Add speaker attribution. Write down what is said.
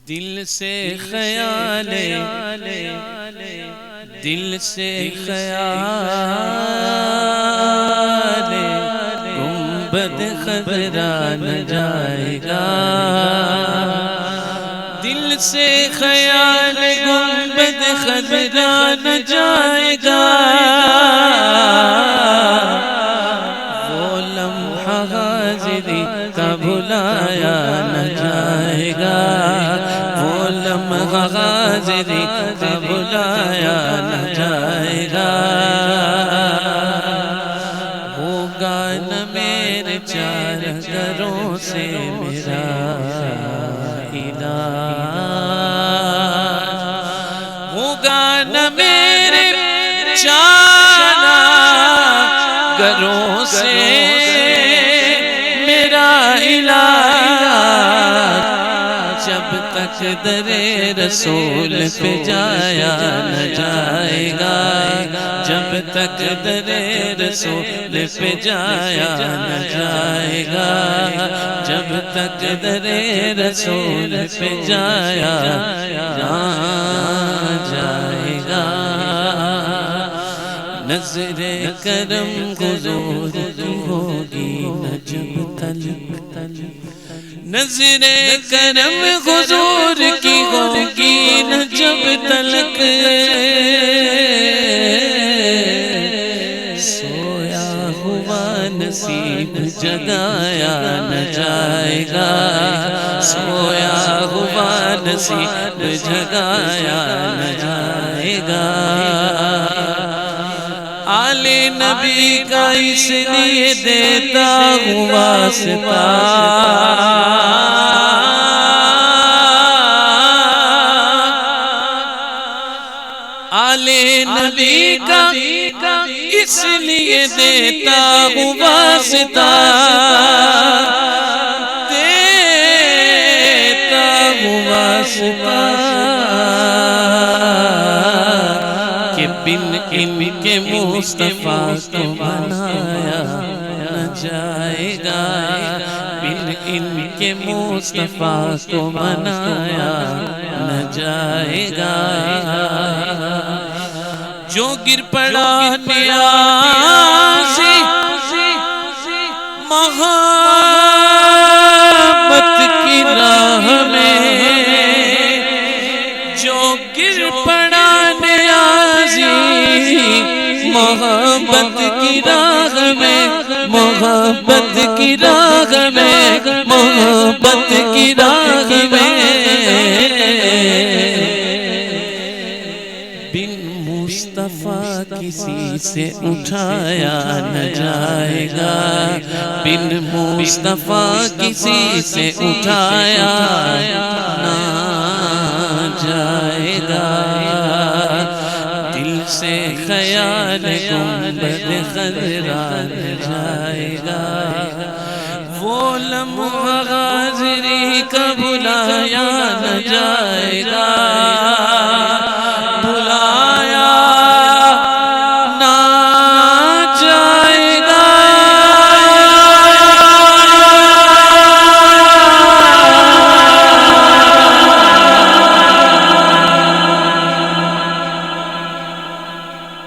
Speaker 1: دل سے خیال دل سے خیال گنبد خضرا نہ جائے گا، دل سے خیال گنبد خضرا نہ جائے گا، وہ لمحہ حاضری کا بھلایا نہ جائے گا، وہ لمحہ حاضری کا بھلایا نہ جائے گا، ہوگا نہ میرے چار گھروں سے میرا علاج، ہوگا نہ میرے چار گھروں سے میرا علاج، جب تک در رسول پہ جایا نہ جائے گا، جب تک در رسول پہ جایا نہ جائے گا، جب تک در رسول پہ جایا نہ جائے گا، نظر کرم حضور کی ہوگی نہ جب تلک، نظر کرم حضور کی ہوگی نہ جب تلک، سویا ہوا نصیب جگایا نہ جائے گا، سویا ہوا نصیب جگایا نہ جائے گا، آل نبی کا اس لیے دیتا ہوں واسطہ، آل نبی کا اس لیے دیتا ہوں واسطہ، دیتا ہوں واسطہ، کہ بن ان کے مصطفیٰ کو منایا نہ جائے گا، بن ان کے مصطفیٰ کو منایا نہ جائے گا، جو گر پڑا نیازی محبت کی راہ میں، جو گر پڑا نیازی محبت کی راہ میں، محبت کی راہ میں، محبت کی راہ میں، بن مصطفیٰ کسی سے اٹھایا نہ جائے گا، بن مصطفیٰ کسی سے اٹھایا نہ جائے گا، دل سے خیال گنبد خضرا نہ جائے گا، وہ لمحہ حاضری کا بھلایا نہ جائے گا۔